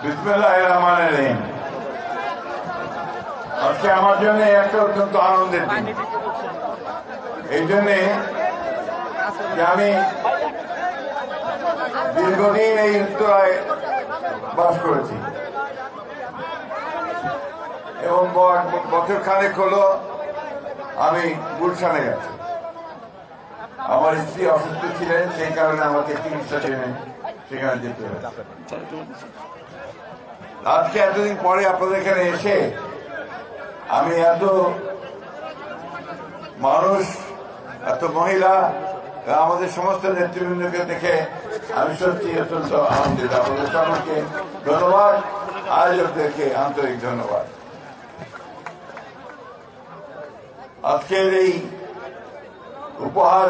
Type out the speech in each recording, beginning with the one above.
বিসমিল্লাহির রহমানির রহিম। আজকে আমার জন্য একটা অত্যন্ত আনন্দের দিন। এই জন্যে যে আমি দীর্ঘদিন এই উত্তরায় বাস করেছি এবং বছর খানেক হলো আমি গুলশানে গেছি। আমার স্ত্রী অসুস্থ ছিলেন, সেই কারণে আমাকে চিকিৎসা ছিলেন সেখানে যেতে হয়েছে। আজকে এতদিন পরে আপনাদের এখানে এসে আমি এত মানুষ, এত মহিলা, আমাদের সমস্ত নেতৃবৃন্দকে দেখে আমি সত্যি অত্যন্ত আনন্দিত। আপনাদের সকলকে ধন্যবাদ, আয়োজকদেরকে আন্তরিক ধন্যবাদ। আজকের এই উপহার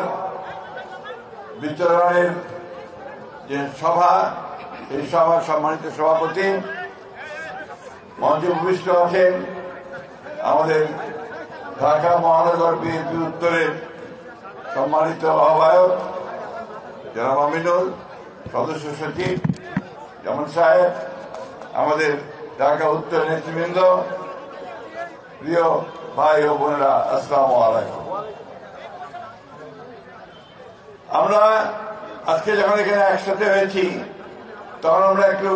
বিতরণের যে সভা, এই সভার সম্মানিত সভাপতি মঞ্চে উপবিষ্ট আছেন আমাদের ঢাকা মহানগর বিএনপি উত্তরের সম্মানিত আহ্বায়ক জনাব আমিনুল, সদস্য সচিব জামান সাহেব, আমাদের ঢাকা উত্তর নেতৃবৃন্দ, প্রিয় ভাই ও বোনেরা, আসসালামু আলাইকুম। আমরা আজকে যখন এখানে একসাথে হয়েছি তখন আমরা একটু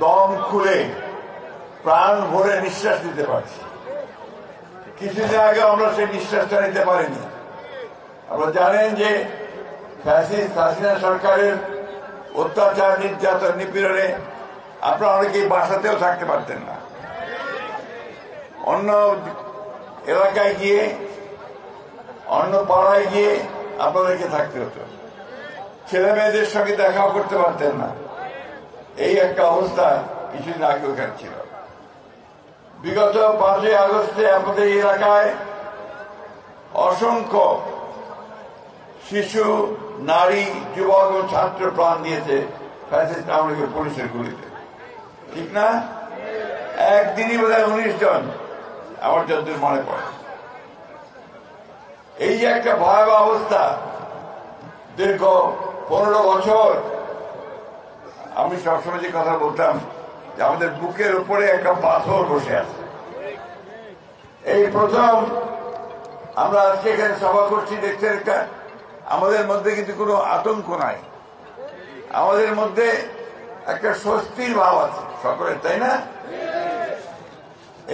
দম খুলে প্রাণ ভরে নিঃশ্বাস নিতে পারছি। কিছুদিন আগে আমরা সেই নিঃশ্বাসটা নিতে পারিনি। আপনারা জানেন যে ফ্যাসিস্ট হাসিনা সরকারের অত্যাচার, নির্যাতন, নিপীড়নে আপনারা অনেকেই বাসাতেও থাকতে পারতেন না। অন্য এলাকায় গিয়ে, অন্য পাড়ায় গিয়ে আপনাদেরকে থাকতে হতো। ছেলে মেয়েদের সঙ্গে দেখাও করতে পারতেন না। এই একটা অবস্থা কিছুদিন আগে ওখানে ছিল। বিগত 5ই আগস্টে আমাদের এলাকায় অসংখ্য শিশু, নারী, যুবক ও ছাত্র প্রাণ দিয়েছে ফ্যাসিস্ট আওয়ামী লীগের পুলিশের গুলিতে, ঠিক না? একদিনই বোধহয় 19 জন, আমার যতদূর মনে পড়ে। এই যে একটা ভয়াবহ অবস্থা, দীর্ঘ 15 বছর আমি সবসময় যে কথা বলতাম যে আমাদের বুকের উপরে একটা পাথর বসে আছে। এই প্রথম আমরা আজকে এখানে সভা করছি, দেখছেন একটা আমাদের মধ্যে কিন্তু কোনো আতঙ্ক নাই, আমাদের মধ্যে একটা স্বস্তির ভাব আছে সকলের, তাই না?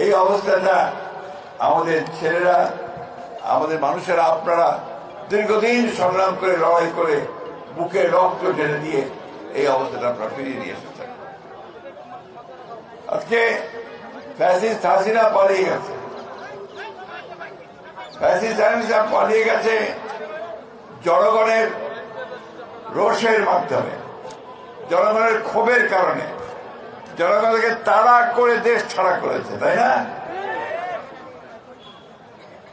এই অবস্থাটা আমাদের ছেলেরা, আমাদের মানুষেরা, আপনারা দীর্ঘদিন সংগ্রাম করে, লড়াই করে, বুকে রক্ত ঢেলে দিয়ে এই অবস্থাটা আপনারা ফিরিয়ে নিয়ে এসেছেন। আজকে ফ্যাসিস্ট হাসিনা পালিয়ে গেছে, ফ্যাসিস্ট হাসিনা পালিয়ে গেছে জনগণের রোষের মাধ্যমে, জনগণের ক্ষোভের কারণে। জনগণকে তাড়া করে দেশ ছাড়া করেছে, তাই না?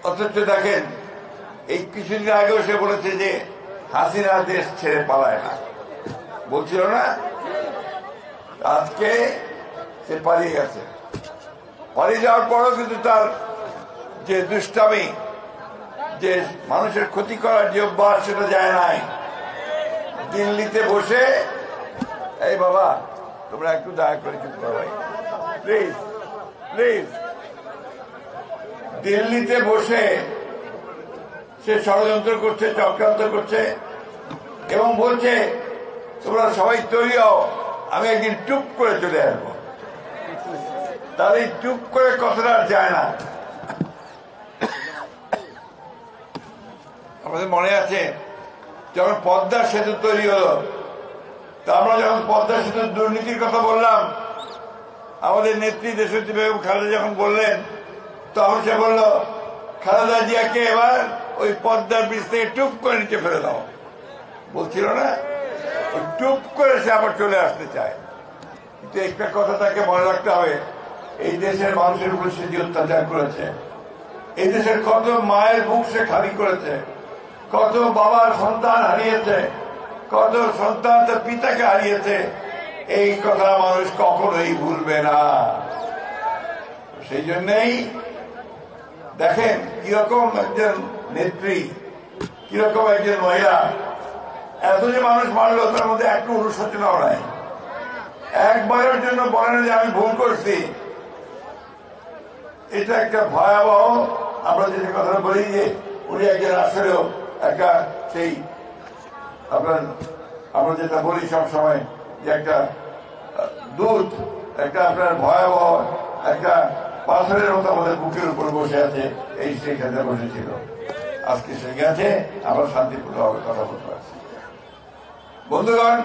অথচ দেখেন, এই কিছুদিন আগেও সে বলেছে যে হাসিনা দেশ ছেড়ে পালায় না, বলছিল না? আজকে সে পালিয়ে গেছে। পালিয়ে যাওয়ার পরও কিন্তু তার যে দুষ্টামি, যে মানুষের ক্ষতি করার যে অভ্যাস, সেটা যায় নাই। দিল্লিতে বসে, এই বাবা তোমরা একটু দয়া করে চুপ করো ভাই, প্লিজ প্লিজ। দিল্লিতে বসে সে ষড়যন্ত্র করছে, চক্রান্ত করছে এবং বলছে তোমরা সবাই তৈরি হও, আমি একদিন টুপ করে চলে আসবো। তার এই টুপ করে কথাটা যায় না। আমাদের মনে আছে যখন পদ্মা সেতু তৈরি হলো, তা আমরা যখন পদ্মা সেতুর দুর্নীতির কথা বললাম, আমাদের নেত্রী দেশনেত্রী বেগম খালেদা যখন বললেন, তখন সে বলল খালেদা জিয়াকে এবার ওই পদ্মার ব্রিজ থেকে টুপ করে নিচে ফেলে দাও, বলছিল না? টুপ করে সে আবার চলে আসতে চায়। কিন্তু একটা কথা তাকে মনে রাখতে হবে, এই দেশের মানুষের উপর সে যে অত্যাচার করেছে, এই দেশের কত মায়ের বুক সে খালি করেছে, কত বাবার সন্তান হারিয়েছে, কত সন্তান তার পিতাকে হারিয়েছে, এই কথা মানুষ কখনোই ভুলবে না। সেই জন্যই দেখেন কিরকম একজন নেত্রী, কিরকম একজন মহিলা এত যে মানুষ মারলো তার মধ্যে একটু অনুশোচনাও নাই। একবারের জন্য বলে না যে আমি ভুল করছি। এটা একটা ভয়াবহ। আমরা যেটা কথা বলি যে উনি একজন আসলেও একটা সেই আমরা যেটা বলি সবসময় যে একটা দূত, একটা আপনার ভয়াবহ একটা পাথরের মতো আমাদের বুকের উপর বসে আছে। এই সেখানে বসেছিল, আজকে সে গেছে, আমরা শান্তিপূর্ণভাবে কথা বলতে পারছি। বন্ধুগণ,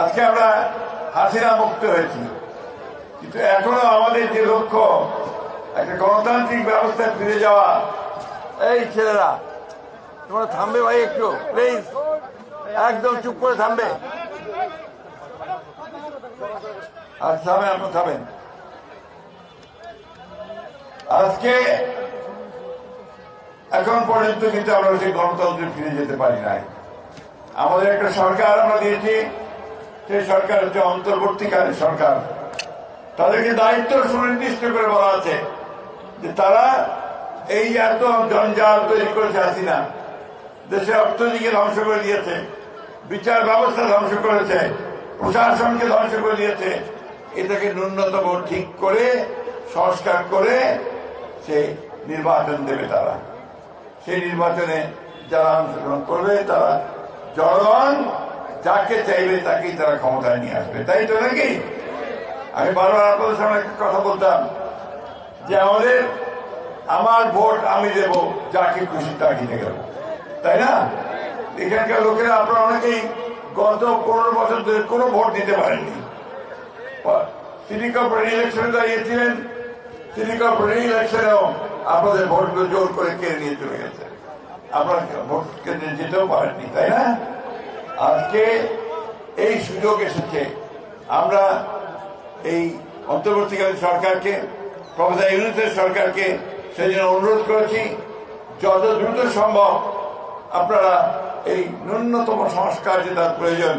আজকে আমরা হাসিনা মুক্ত হয়েছি, কিন্তু এখনো আমাদের যে লক্ষ্য একটা গণতান্ত্রিক ব্যবস্থায় ফিরে যাওয়া। এই ছেলেরা তোমরা থামবে ভাই, একটু প্লিজ, একদম চুপ করে থামবে। আচ্ছা থামেন, আপনার থামেন। আজকে এখন পর্যন্ত কিন্তু আমরা সেই গণতন্ত্রে ফিরে যেতে পারি নাই। আমাদের একটা সরকার আমরা দিয়েছি, সেই সরকার হচ্ছে অন্তর্বর্তীকালীন সরকার। তাদেরকে দায়িত্ব সুনির্দিষ্ট করে বলা আছে যে তারা এই এত জঞ্জাল তৈরি করেছে হাসিনা, দেশে অর্থনীতিকে ধ্বংস করে দিয়েছে, বিচার ব্যবস্থা ধ্বংস করেছে, প্রশাসনকে ধ্বংস করে দিয়েছে। এটাকে ন্যূনতম ঠিক করে সংস্কার করে সে নির্বাচন দেবে। তারা সেই নির্বাচনে যারা অংশগ্রহণ করবে তারা জনগণ যাকে চাইবে তাকেই তারা ক্ষমতায় নিয়ে আসবে, তাই তো নাকি? আমি বারবার আপনাদের সামনে একটা কথা বলতাম যে আমার ভোট আমি দেব যাকে খুশি তাকে দেব, তাই না? এখানকার লোকেরা আপনারা অনেকেই গত 15 বছর ধরে কোনো ভোট দিতে পারেননি। সিটি কর্পোরেশন ইলেকশনে দাঁড়িয়েছিলেন, সিটি কর্পোরেশন ইলেকশনেও আপনাদের ভোটগুলো জোর করে কেড়ে নিয়ে চলে গেছে, আপনারা ভোট কেন্দ্রে যেতেও পারেননি, তাই না? আজকে এই সুযোগ এসেছে। আমরা এই অন্তর্বর্তীকালীন সরকারকে, প্রফেসর ইউনূসের সরকারকে সেই জন্য অনুরোধ করেছি যত দ্রুত সম্ভব আপনারা এই ন্যূনতম সংস্কার যেটা প্রয়োজন,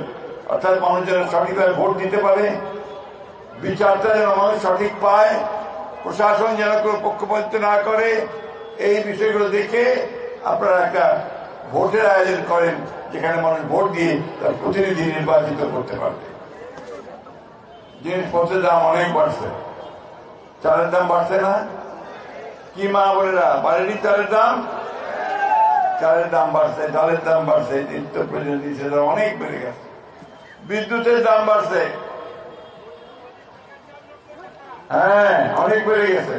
অর্থাৎ মানুষ যেন সঠিকভাবে ভোট দিতে পারে, বিচারটা যেন মানুষ সঠিক পায়, প্রশাসন যেন কোনো পক্ষপাতিত্ব না করে, এই বিষয়গুলো দেখে আপনারা একটা ভোটের আয়োজন করেন যেখানে মানুষ ভোট দিয়ে তার প্রতিনিধি নির্বাচিত করতে পারবে। জিনিসপত্রের দাম অনেক বাড়ছে, চালের দাম বাড়ছে না? কি মা বোনেরা, বাড়েনি চালের দাম? চালের দাম বাড়ছে, ডালের দাম বাড়ছে, নিত্য প্রয়োজনীয় জিনিসের দাম অনেক বেড়ে গেছে, বিদ্যুতের দাম বাড়ছে, হ্যাঁ অনেক বেড়ে গেছে।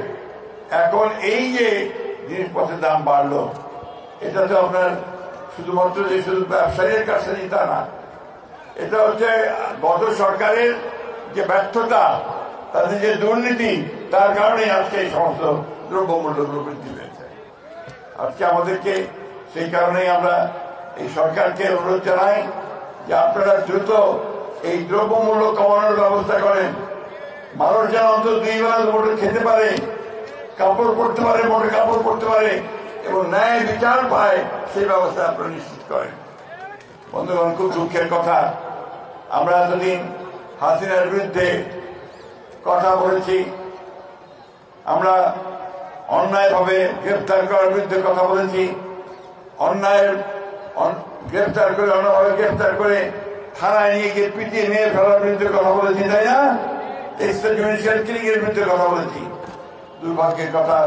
এখন এই যে জিনিসপত্রের দাম বাড়লো, এটা তো আপনার শুধুমাত্র যে শুধু ব্যবসায়ীর কাছে তা না, এটা হচ্ছে গত সরকারের যে ব্যর্থতা, তাদের যে দুর্নীতি, তার কারণে আজকে এই সমস্ত দ্রব্যমূল্যগুলো বৃদ্ধি পেয়েছে। আজকে আমাদেরকে সেই কারণেই আমরা এই সরকারকে অনুরোধ জানাই যে আপনারা দ্রুত এই দ্রব্যমূল্য কমানোর ব্যবস্থা করেন। মানুষ যেন অন্তত 2 বেলা মোটে খেতে পারে, কাপড় পরতে পারে, মোটে কাপড় পরতে পারে এবং ন্যায় বিচার পায়, সেই ব্যবস্থা আপনারা নিশ্চিত করেন। বন্ধুগণ, খুব দুঃখের কথা, আমরা এতদিন হাসিনার বিরুদ্ধে কথা বলেছি, আমরা অন্যায়ভাবে গ্রেফতার করার বিরুদ্ধে কথা বলেছি, অন্যায়ের গ্রেফতার করে অন্যভাবে গ্রেফতার করে থানায় নিয়ে গিয়ে পিটিয়ে নিয়ে ফেলার বিরুদ্ধে কথা বলেছি, তাই না? এক্সট্রা জুডিশিয়াল কিলিং এর বিরুদ্ধে কথা বলেছি। দুর্ভাগ্যের কথা,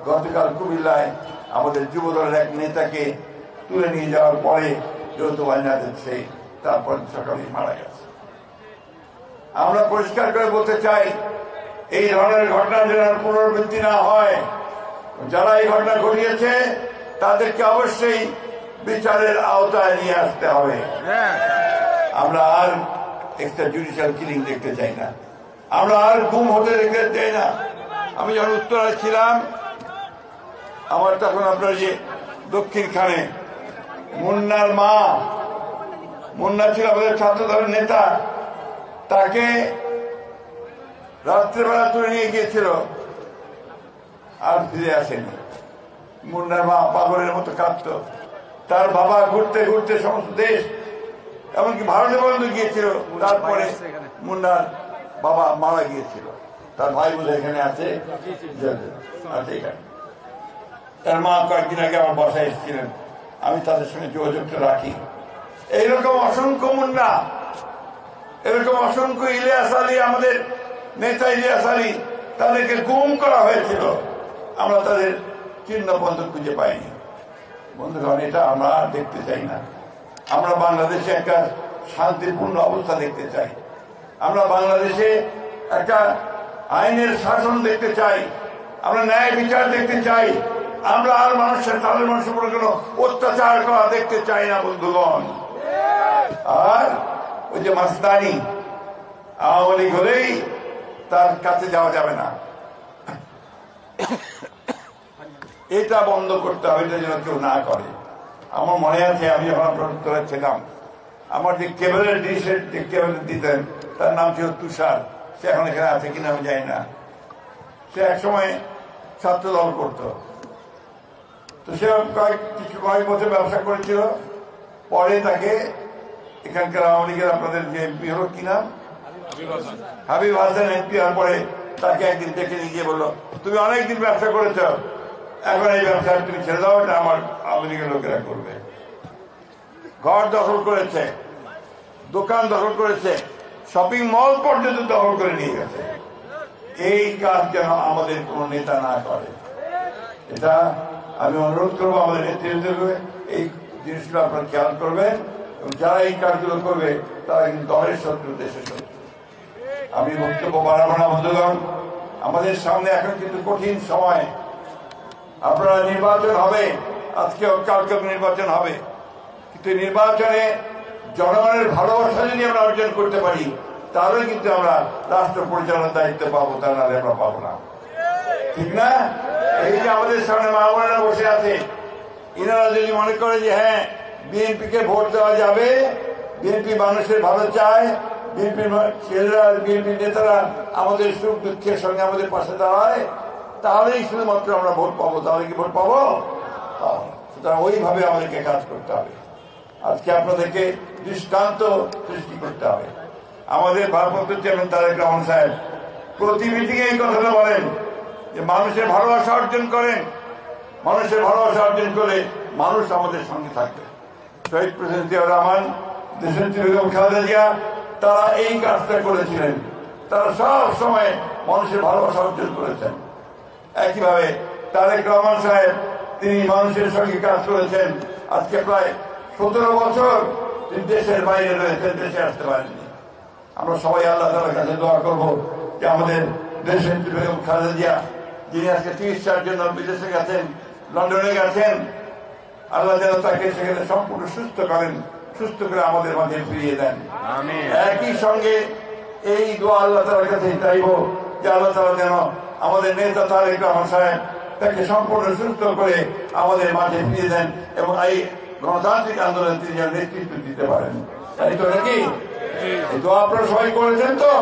গতকাল কুমিল্লায় আমাদের যুব দলের এক নেতাকে তুলে নিয়ে যাওয়ার পরে যৌথ বাহিনী দিচ্ছে, তারপর সকালে মারা গেছে। আমরা পরিষ্কার করে বলতে চাই, এই ধরনের ঘটনা যেন পুনরাবৃত্তি না হয়। যারা এই ঘটনা ঘটিয়েছে তাদেরকে অবশ্যই বিচারের আওতায় নিয়ে আসতে হবে। আমরা আর এক্সট্রা জুডিশিয়াল কিলিং দেখতে চাই না, আমরা আর গুম হতে দেখতে চাই না। আমি যখন উত্তরায় ছিলাম, আমার তখন আপনার যে দক্ষিণ খানে মুন্নার মা, মুন্না ছিল আমাদের ছাত্র দলের নেতা, তাকে রাত্রেবেলা তুলে নিয়ে গিয়েছিল, আর ফিরে আসেনি। মুন্নার মা পাগলের মতো কাঁদত। তার বাবা ঘুরতে ঘুরতে সমস্ত দেশ, এমনকি ভারতে পর্যন্ত গিয়েছিল। তারপরে মুন্নার বাবা মারা গিয়েছিল। তার ভাই বোধ এখানে আছে, এখানে তার মা কয়েকদিন আগে আমার বাসায় এসেছিলেন, আমি তাদের সঙ্গে যোগাযোগটা রাখি। এইরকম অসংখ্য মুন্না, এরকম অসংখ্য ইলিয়াস আলী, আমাদের নেতা ইলিয়াস আলী, তাদেরকে গুম করা হয়েছিল, আমরা তাদের চিহ্ন পর্যন্ত খুঁজে পাইনি। বন্ধুগণ, এটা আমরা দেখতে চাই না। আমরা বাংলাদেশে একটা শান্তিপূর্ণ অবস্থা দেখতে চাই। আমরা বাংলাদেশে একটা আইনের শাসন দেখতে চাই। আমরা ন্যায় বিচার দেখতে চাই। আমরা আর তাদের মানুষের উপরে কোনো অত্যাচার করা দেখতে চাই না বন্ধুগণ। আর ওই যে মাস্তানি আওয়ামী লীগ হলেই তার কাছে যাওয়া যাবে না, এটা বন্ধ করতে হবে, এটা যেন কেউ না করে। আমার মনে আছে আমি যখন আপনার ছিলাম, আমার যে কেবলের ডিশের যে কেবল দিতেন তার নাম ছিল তুষার। সে এখন এখানে আছে কিনা আমি জানি না। সে একসময় ছাত্র দল করত। তো সে কয়েক বছর ব্যবসা করেছিল। পরে তাকে এখানকার আওয়ামী লীগের আপনাদের যে এমপি হলো কি নাম, হাবিব হাসান এমপি হওয়ার পরে তাকে একদিন ডেকে নিয়ে গিয়ে বললো, তুমি অনেকদিন ব্যবসা করেছ, এখন এই ব্যবসা তুমি ছেড়ে দাও, এটা আমার আওয়ামী লীগের লোকেরা করবে। ঘর দখল করেছে, দোকান দখল করেছে, শপিং মল পর্যন্ত দখল করে নিয়ে গেছে। এই কাজ যেন আমাদের কোন নেতা না করে, এটা আমি অনুরোধ করবো আমাদের নেতৃত্বে এই জিনিসগুলো আপনারা খেয়াল করবেন। এবং যারা এই কাজগুলো করবে তারা কিন্তু দলের শত্রু, দেশের শত্রু। আমি বক্তব্য বাড়াবো না বন্ধুগণ। আমাদের সামনে এখন কিন্তু কঠিন সময়। আপনারা নির্বাচন হবে, আজকে কালকে নির্বাচন হবে, কিন্তু নির্বাচনে জনগণের ভালোবাসা যদি আমরা অর্জন করতে পারি তাহলে কিন্তু আমরা রাষ্ট্র পরিচালনার দায়িত্ব পাবো, তা নাহলে আমরা পাবো না। ঠিক না? এই যে আমাদের সামনে মা বোনেরা বসে আছে, এনারা যদি মনে করে যে হ্যাঁ বিএনপিকে ভোট দেওয়া যাবে, বিএনপি মানুষের ভালো চায়, বিএনপির ছেলেরা, বিএনপি নেতারা আমাদের সুখ দুঃখের সঙ্গে আমাদের পাশে দাঁড়ায়, তাহলেই শুধুমাত্র আমরা ভোট পাবো। তাহলে কি ভোট পাবো? সুতরাং ওইভাবে আমাদেরকে কাজ করতে হবে। আজকে আপনাদেরকে দৃষ্টান্ত সৃষ্টি করতে হবে। আমাদের ভারপ্রাপ্ত চেয়ারম্যান তারেক রহমান সাহেব প্রতি মিটিংয়ে এই কথাটা বলেন যে মানুষের ভালোবাসা অর্জন করেন, মানুষের ভালোবাসা অর্জন করে মানুষ আমাদের সঙ্গে থাকবে। শহীদ প্রেসিডেন্ট জিয়াউর রহমান, দেশনেত্রী বেগম খালেদা জিয়া, তারা এই কাজটা করেছিলেন। তারা সব সময় মানুষের ভালোবাসা অর্জন করেছেন। একইভাবে তারেক রহমান সাহেব, তিনি মানুষের সঙ্গে কাজ করেছেন। আজকে প্রায় 17 বছর তিনি দেশের বাইরে রয়েছেন, দেশে আসতে পারেননি। আমরা সবাই আল্লাহ তাআলার কাছে দোয়া করব যে আমাদের দেশনেত্রী বেগম খালেদা জিয়া, যিনি আজকে চিকিৎসার জন্য বিদেশে গেছেন, লন্ডনে গেছেন, আল্লাহ যেন তাকে সেখানে সম্পূর্ণ সুস্থ করেন, সুস্থ করে আমাদের মাঝে ফিরিয়ে দেন। একই সঙ্গে এই দোয়া আল্লাহ তাআলার কাছে চাইব যে আল্লাহ তাআলা যেন আমাদের নেতা তারেক রহমান সাহেব তাকে সম্পূর্ণ সুস্থ করে আমাদের মাঝে ফিরিয়ে দেন এবং এই গণতান্ত্রিক আন্দোলন তিনি যেন নেতৃত্ব দিতে পারেন। তাই তো নাকি? এই দোয়া আপনারা সবাই করেছেন তো?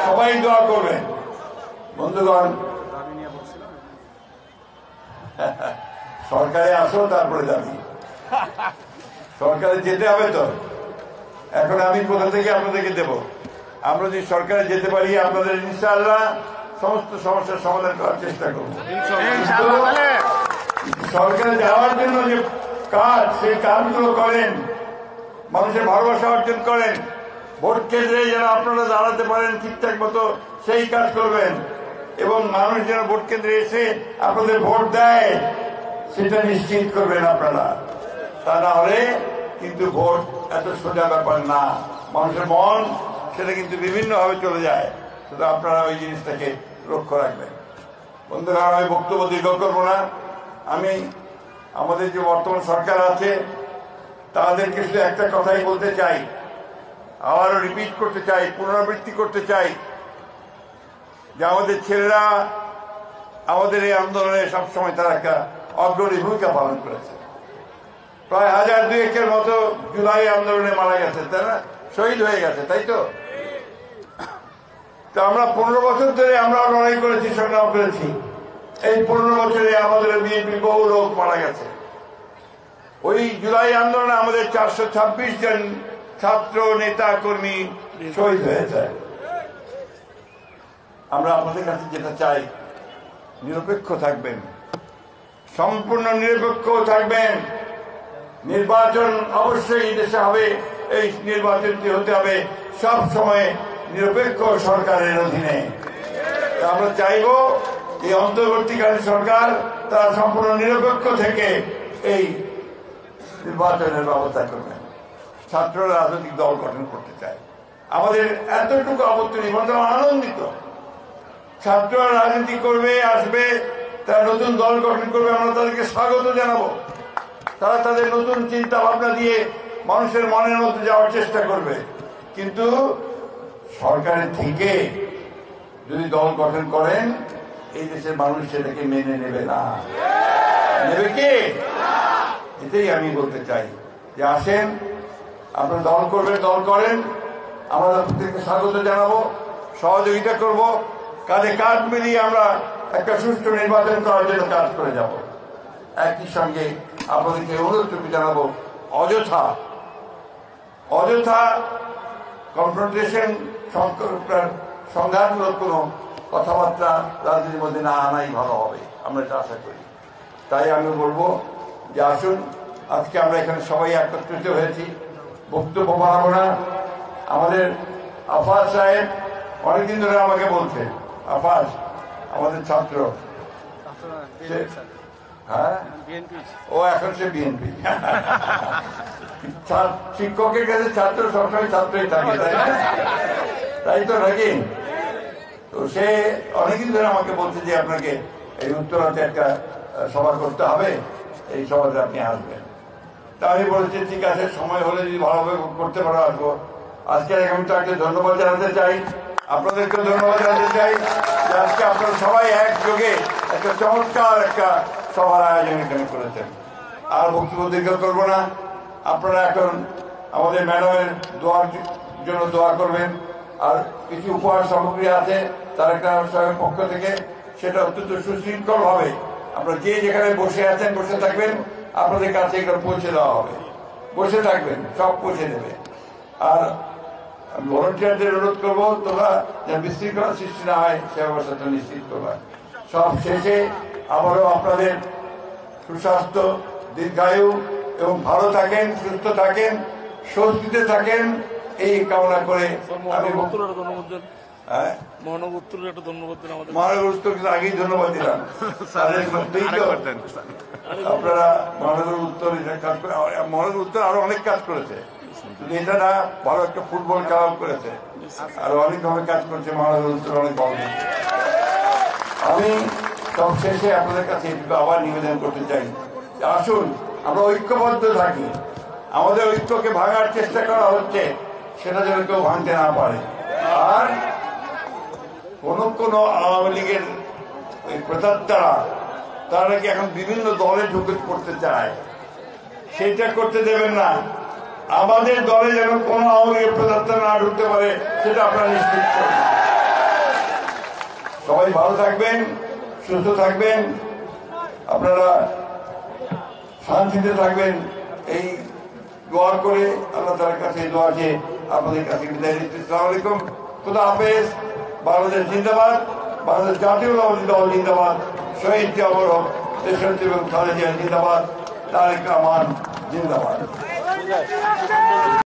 সবাই দোয়া করবেন বন্ধুগণ। সরকারে আসো, তারপরে যাবি। সরকারে যেতে হবে তো। এখন আমি কোথা থেকে আপনাদেরকে দেব? আমরা যদি সরকারে যেতে পারি, আপনাদের ইনশাআল্লাহ সমস্ত সমস্যার সমাধান করার চেষ্টা করব। সরকারে যাওয়ার জন্য যে কাজ, সেই কাজগুলো করেন, মানুষের ভালোবাসা অর্জন করেন, ভোট কেন্দ্রে যেন আপনারা দাঁড়াতে পারেন ঠিকঠাক মতো, সেই কাজ করবেন এবং মানুষ যেন ভোট কেন্দ্রে এসে আপনাদের ভোট দেয় সেটা নিশ্চিত করবেন আপনারা। তা না হলে কিন্তু ভোট এত সোজা ব্যাপার না। মানুষের মন সেটা কিন্তু বিভিন্নভাবে চলে যায়। শুধু আপনারা ওই জিনিসটাকে লক্ষ্য রাখবেন। বন্ধুরা, আমি বক্তব্য দীর্ঘ করবো না। আমি আমাদের যে বর্তমান সরকার আছে তাদেরকে শুধু একটা কথাই বলতে চাই, আবারও রিপিট করতে চাই, পুনরাবৃত্তি করতে চাই যে আমাদের ছেলেরা আমাদের এই আন্দোলনে সবসময় তারা একটা অগ্রণী ভূমিকা পালন করেছে। প্রায় 1002 মতো জুলাই আন্দোলনে মারা গেছে, তাই না? শহীদ হয়ে গেছে, তাই তো? তো আমরা 15 বছর ধরে আমরা লড়াই করেছি, সংগ্রাম করেছি। এই 15 বছরে আমাদের বিএনপি বহু লোক মারা গেছে। ওই জুলাই আন্দোলনে আমাদের 426 জন ছাত্র, নেতা, কর্মী শহীদ হয়েছে। আমরা আপনাদের কাছে যেটা চাই, নিরপেক্ষ থাকবেন, সম্পূর্ণ নিরপেক্ষ থাকবেন। নির্বাচন অবশ্যই দেশে হবে। এই নির্বাচনটি হতে হবে সব সময় নিরপেক্ষ সরকারের অধীনে। আমরা চাইব এই অন্তর্বর্তীকালীন সরকার তারা সম্পূর্ণ নিরপেক্ষ থেকে এই নির্বাচনের ব্যবস্থা করবেন। ছাত্ররা রাজনৈতিক দল গঠন করতে চায়, আমাদের এতটুকু আপত্তি নেই, বরং আনন্দিত। ছাত্ররা রাজনীতি করবে, আসবে, তারা নতুন দল গঠন করবে, আমরা তাদেরকে স্বাগত জানাবো। তারা তাদের নতুন চিন্তা ভাবনা দিয়ে মানুষের মনের মধ্যে যাওয়ার চেষ্টা করবে। কিন্তু সরকারের থেকে যদি দল গঠন করেন, এই দেশের মানুষ সেটাকে মেনে নেবে না। নেবে কে? এটাই আমি বলতে চাই যে আসেন, আপনারা দল করবেন, দল করেন, আমরা প্রত্যেককে স্বাগত জানাবো, সহযোগিতা করব, কাঁধে কাঁধ মিলিয়ে আমরা একটা সুষ্ঠু নির্বাচন করার জন্য কাজ করে যাব। একই সঙ্গে আপনাদেরকে অনুরোধটুকু জানাবো, অযথা কনফ্রন্টেশন, সংঘাতমূলক কোনো কথাবার্তা রাজনীতির মধ্যে না আনাই ভালো হবে, আমরা এটা আশা করি। তাই আমি বলবো যে আসুন, আজকে আমরা এখানে সবাই একত্রিত হয়েছি, বক্তব্য বাড়াবো না। আমাদের আফাজ সাহেব অনেকদিন ধরে আমাকে বলছে, আফাজ আমাদের ছাত্র, হ্যাঁ ও এখন সে বিএনপি। শিক্ষকের কাছে ছাত্র সবসময় ছাত্রই থাকে, তাই না? তাই তো নাকি? তো সে অনেকদিন ধরে আমাকে বলছে যে আপনাকে এই উত্তরাতে একটা সভা করতে হবে, এই সভাতে আপনি আসবেন। তা আমি বলেছি ঠিক আছে, সময় হলে যদি ভালোভাবে করতে পারো আসবো। আজকে আমি তাকে ধন্যবাদ জানাতে চাই, আপনাদেরকে ধন্যবাদ জানাতে চাই যে আজকে আপনারা সবাই একযোগে একটা চমৎকার একটা সভার আয়োজন এখানে করেছেন। আর বক্তব্য দীর্ঘ করবো না, আপনারা এখন আমাদের ম্যাডামের দোয়ার জন্য দোয়া করবেন। আর কিছু উপহার সামগ্রী আছে তার একটা অনুষ্ঠানের পক্ষ থেকে, সেটা অত্যন্ত সুশৃঙ্খল ভাবে আপনারা যে যেখানে বসে আছেন বসে থাকবেন, আপনাদের কাছে এগুলো পৌঁছে দেওয়া হবে। বসে থাকবেন, সব পৌঁছে দেবে। আর ভলেন্টিয়ারদের অনুরোধ করবো, তোমরা যেন বিশৃঙ্খলা সৃষ্টি না হয় সে ব্যবস্থাটা নিশ্চিত করবেন। সব শেষে আবারও আপনাদের সুস্বাস্থ্য, দীর্ঘায়ু এবং ভালো থাকেন, সুস্থ থাকেন, স্বস্তিতে থাকেন, এই কামনা করে আমি মহানগর উত্তর আগেই ধন্যবাদ দিলাম। আপনারা মহানগর উত্তর কাজ করে, মহানগর উত্তর আরো অনেক কাজ করেছে, শুধু এটা না, ভালো একটা ফুটবল খেলাও করেছে, আরো অনেকভাবে কাজ করেছে মহানগর উত্তর, অনেক ভালো। আমি সব শেষে আপনাদের কাছে একটু আবার নিবেদন করতে চাই, আসুন আমরা ঐক্যবদ্ধ থাকি। আমাদের ঐক্যকে ভাঙার চেষ্টা করা হচ্ছে, সেটা যেন কেউ ভাঙতে না পারে। আর কোন আওয়ামী লীগের প্রেতাত্মারা তারা নাকি এখন বিভিন্ন দলে ঢুকে পড়তে চায়, সেটা করতে দেবেন না। আমাদের দলে যেন কোন আওয়ামী লীগের প্রেতাত্মা না ঢুকতে পারে, সেটা আপনারা নিশ্চিত করবেন। সবাই ভালো থাকবেন, সুস্থ থাকবেন, আপনারা শান্তিতে থাকবেন, এই দোয়া করে আল্লাহ তাআলার কাছে দোয়া আছে আপনাদের কাছে বিদায় নিচ্ছি। আসসালামু আলাইকুম, খুদা হাফেজ। বাংলাদেশ জিন্দাবাদ, বাংলাদেশ জাতীয়তাবাদী দল জিন্দাবাদ, শহীদ জিয়াউর হক, দেশনেত্রী বেগম খালেদা জিয়া জিন্দাবাদ, তারেক রহমান জিন্দাবাদ।